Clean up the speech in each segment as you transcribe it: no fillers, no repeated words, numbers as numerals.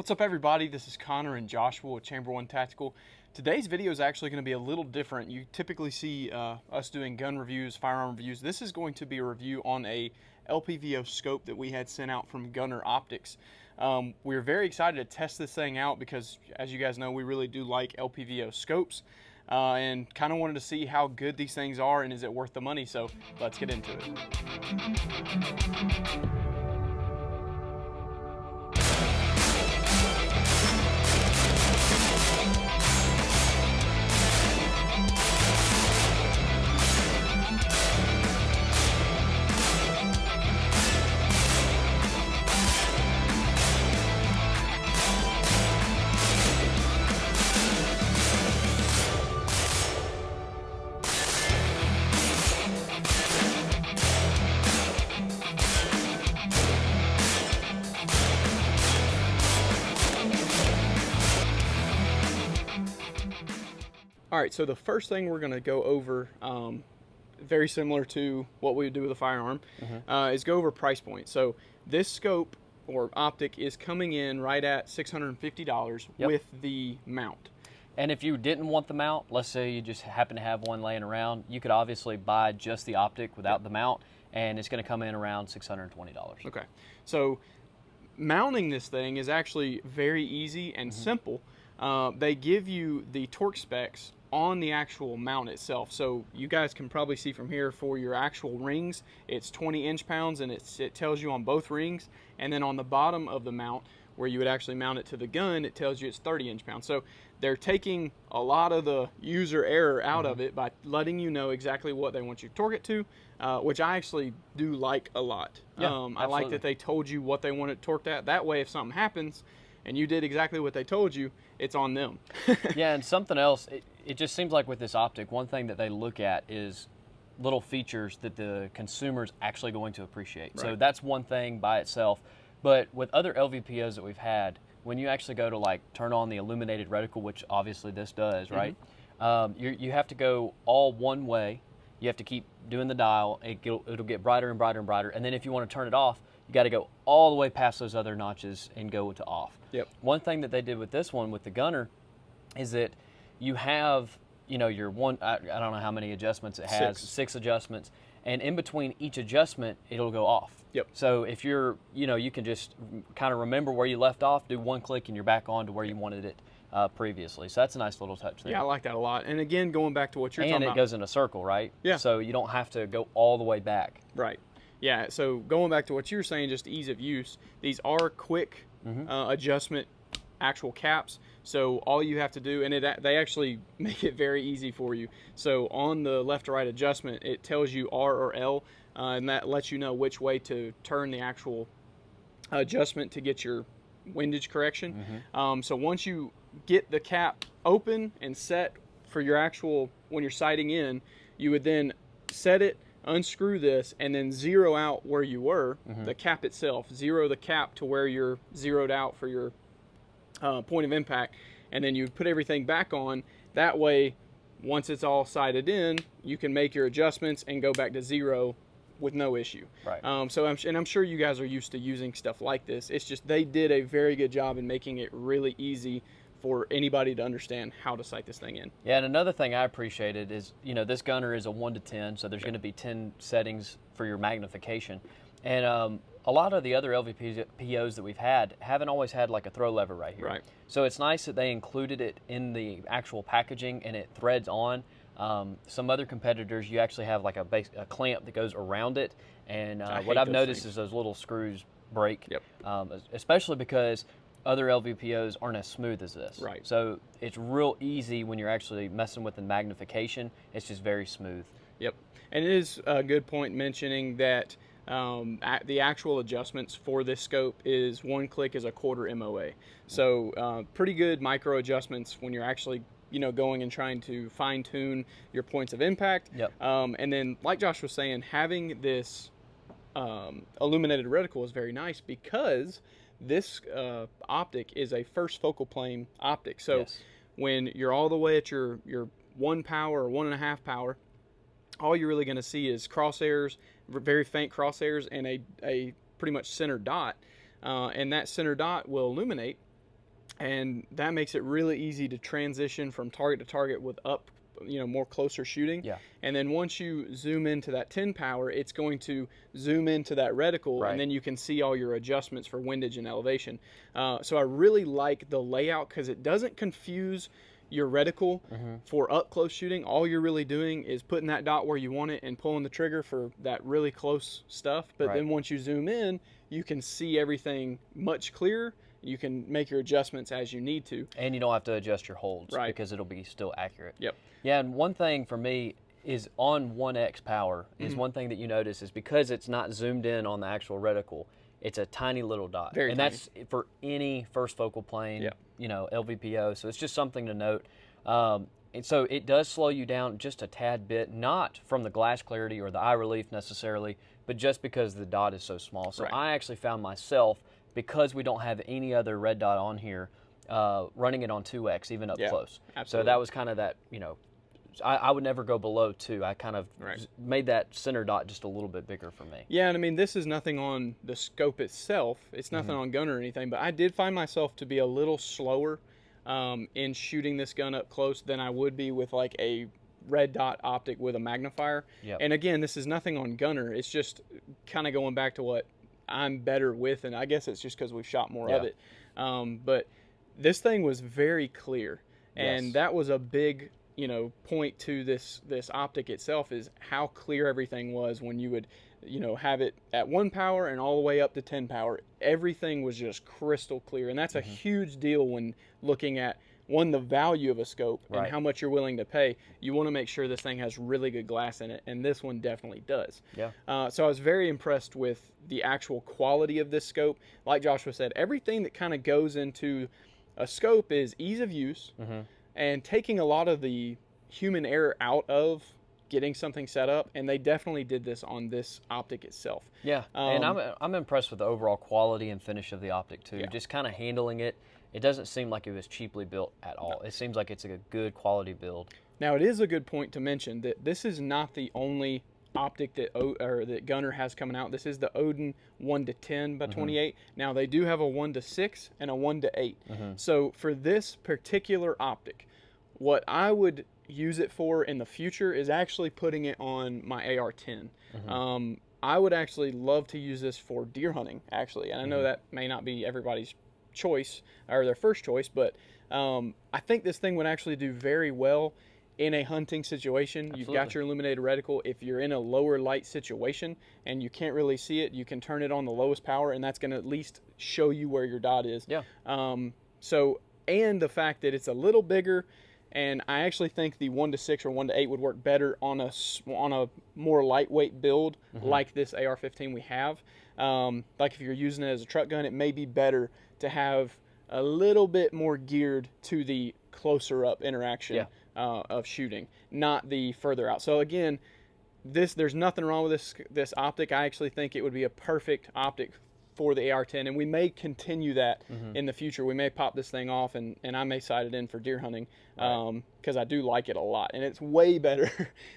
What's up, everybody? This is Connor and Joshua with Chamber One Tactical. Today's video is actually going to be a little different. You typically see us doing gun reviews, firearm reviews. This is going to be a review on a Lpvo scope that we had sent out from Gunnr Optics. We're very excited to test this thing out because, as you guys know, we really do like Lpvo scopes and kind of wanted to see how good these things are and is it worth the money. So let's get into it. All right, so the first thing we're going to go over, very similar to what we would do with a firearm, is go over price point. So this scope or optic is coming in right at $650 with the mount. And if you didn't want the mount, let's say you just happen to have one laying around, you could obviously buy just the optic without the mount, and it's going to come in around $620. Okay, so mounting this thing is actually very easy and simple. They give you the torque specs on the actual mount itself. So you guys can probably see from here for your actual rings, it's 20 inch-pounds and it tells you on both rings. And then on the bottom of the mount, where you would actually mount it to the gun, it tells you it's 30 inch-pounds. So they're taking a lot of the user error out of it by letting you know exactly what they want you to torque it to, which I actually do like a lot. I like that they told you what they want it torqued at. That way, if something happens and you did exactly what they told you, it's on them. Yeah, and something else, it just seems like with this optic, one thing that they look at is little features that the consumer's actually going to appreciate. Right. So that's one thing by itself. But with other LVPOs that we've had, when you actually go to like turn on the illuminated reticle, which obviously this does, right? You have to go all one way. You have to keep doing the dial. It'll get brighter and brighter and brighter. And then if you want to turn it off, you got to go all the way past those other notches and go to off. Yep. One thing that they did with this one, with the Gunnr, is that you have, you know, your one, I don't know how many adjustments it has, six adjustments, and in between each adjustment, it'll go off. Yep. So if you're, you know, you can just kind of remember where you left off, do one click, and you're back on to where you wanted it previously. So that's a nice little touch there. Yeah, I like that a lot. And again, going back to what you're talking about. And it goes in a circle, right? Yeah. So you don't have to go all the way back. Right. Yeah, so going back to what you were saying, just ease of use, these are quick adjustment actual caps. So all you have to do, and they actually make it very easy for you. So on the left to right adjustment, it tells you R or L, and that lets you know which way to turn the actual adjustment to get your windage correction. So once you get the cap open and set for your actual, when you're sighting in, you would then set it, unscrew this, and then zero out where you were, the cap itself, zero the cap to where you're zeroed out for your point of impact, and then you put everything back on. That way, once it's all sighted in, you can make your adjustments and go back to zero with no issue. Right. So I'm sure you guys are used to using stuff like this. It's just they did a very good job in making it really easy for anybody to understand how to sight this thing in. Yeah, and another thing I appreciated is, you know, this Gunnr is a 1 to 10, so there's going to be 10 settings for your magnification. And a lot of the other LVPOs that we've had haven't always had like a throw lever right here. Right. So it's nice that they included it in the actual packaging and it threads on. Some other competitors, you actually have like a clamp that goes around it. And what I've noticed is those little screws break, especially because other LVPOs aren't as smooth as this. Right. So it's real easy when you're actually messing with the magnification. It's just very smooth. Yep. And it is a good point mentioning that the actual adjustments for this scope is one click is a quarter MOA. So pretty good micro adjustments when you're actually, you know, going and trying to fine tune your points of impact. Yep. And then like Josh was saying, having this illuminated reticle is very nice because this optic is a first focal plane optic. So when you're all the way at your 1 power or 1.5 power, all you're really going to see is crosshairs, very faint crosshairs, and a pretty much center dot. And that center dot will illuminate and that makes it really easy to transition from target to target with more closer shooting. Yeah. And then once you zoom into that 10 power, it's going to zoom into that reticle, Right. and then you can see all your adjustments for windage and elevation. So I really like the layout because it doesn't confuse your reticle for up close shooting. All you're really doing is putting that dot where you want it and pulling the trigger for that really close stuff. But Right. then once you zoom in, you can see everything much clearer. You can make your adjustments as you need to. And you don't have to adjust your holds, Right. because it'll be still accurate. Yep. Yeah, and one thing for me is on 1x power is one thing that you notice is because it's not zoomed in on the actual reticle, it's a tiny little dot. Very and tiny. that's for any first focal plane, Yep. LVPO. So it's just something to note. And so it does slow you down just a tad bit, not from the glass clarity or the eye relief necessarily, but just because the dot is so small. So Right. I actually found myself, because we don't have any other red dot on here, running it on 2x, even up Yeah, close. So absolutely. that was kind of that, I would never go below 2. I kind of Right. made that center dot just a little bit bigger for me. Yeah, and I mean, this is nothing on the scope itself. It's nothing on Gunnr or anything, but I did find myself to be a little slower in shooting this gun up close than I would be with like a red dot optic with a magnifier. Yep. And again, this is nothing on Gunnr. It's just kind of going back to what I'm better with, and I guess it's just because we've shot more of Yeah. it. But this thing was very clear, and Yes. that was a big point to this optic itself, is how clear everything was when you would have it at 1 power and all the way up to 10 power. Everything was just crystal clear, and that's a huge deal when looking at the value of a scope and Right. how much you're willing to pay. You want to make sure this thing has really good glass in it, and this one definitely does. Yeah. So I was very impressed with the actual quality of this scope. Like Joshua said, everything that kind of goes into a scope is ease of use and taking a lot of the human error out of getting something set up, and they definitely did this on this optic itself. Yeah, and I'm impressed with the overall quality and finish of the optic too. Yeah. Just kind of handling it. It doesn't seem like it was cheaply built at all. It seems like it's a good quality build. Now, it is a good point to mention that this is not the only optic that Gunnr has coming out. This is the Odin 1-10 by 28. Now, they do have a 1-6 and a 1-8. So for this particular optic, what I would use it for in the future is actually putting it on my AR-10. I would actually love to use this for deer hunting, actually. And I know that may not be everybody's choice or their first choice, but I think this thing would actually do very well in a hunting situation. Absolutely. You've got your illuminated reticle. If you're in a lower light situation and you can't really see it, you can turn it on the lowest power, and that's going to at least show you where your dot is. Yeah. And the fact that it's a little bigger, and I actually think the 1-6 or 1-8 would work better on a more lightweight build like this AR-15 we have. Like if you're using it as a truck gun, it may be better to have a little bit more geared to the closer up interaction of shooting, not the further out. So again, there's nothing wrong with this optic. I actually think it would be a perfect optic for the AR-10, and we may continue that in the future. We may pop this thing off, and I may sight it in for deer hunting because I do like it a lot, and it's way better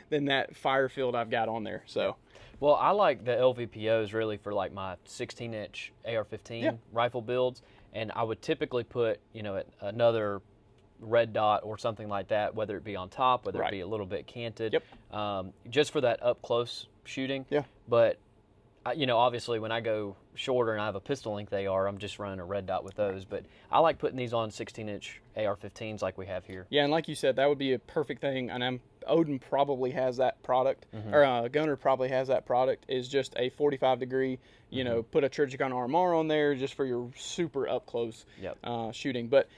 than that fire field I've got on there. So, Well, I like the LVPOs really for like my 16-inch AR-15 rifle builds, and I would typically put another red dot or something like that, whether it be on top, whether it be a little bit canted, just for that up close shooting. Yeah. But obviously when I go shorter and I have a pistol length AR, I'm just running a red dot with those. But I like putting these on 16-inch AR-15s like we have here. Yeah, and like you said, that would be a perfect thing. And Odin probably has that product, or Gunnr probably has that product. Is just a 45-degree, put a Trijicon RMR on there just for your super up close shooting. But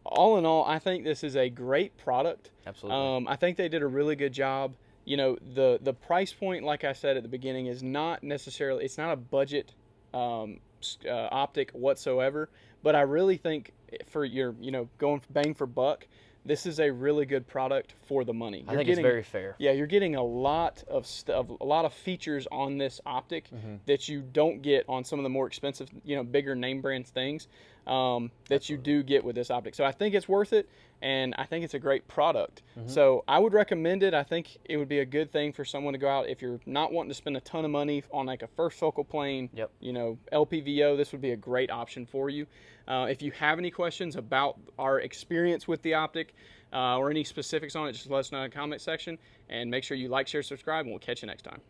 all in all, I think this is a great product. Absolutely. I think they did a really good job. The price point, like I said at the beginning, is not necessarily, it's not a budget optic whatsoever, but I really think for your, going bang for buck, this is a really good product for the money. I think it's very fair. Yeah, you're getting a lot of a lot of features on this optic that you don't get on some of the more expensive, bigger name brands things. that you do get with this optic. So I think it's worth it, and I think it's a great product. So I would recommend it. I think it would be a good thing for someone to go out if you're not wanting to spend a ton of money on like a first focal plane, you know, Lpvo. This would be a great option for you. If you have any questions about our experience with the optic or any specifics on it, just let us know in the comment section, and make sure you like, share, subscribe, and we'll catch you next time.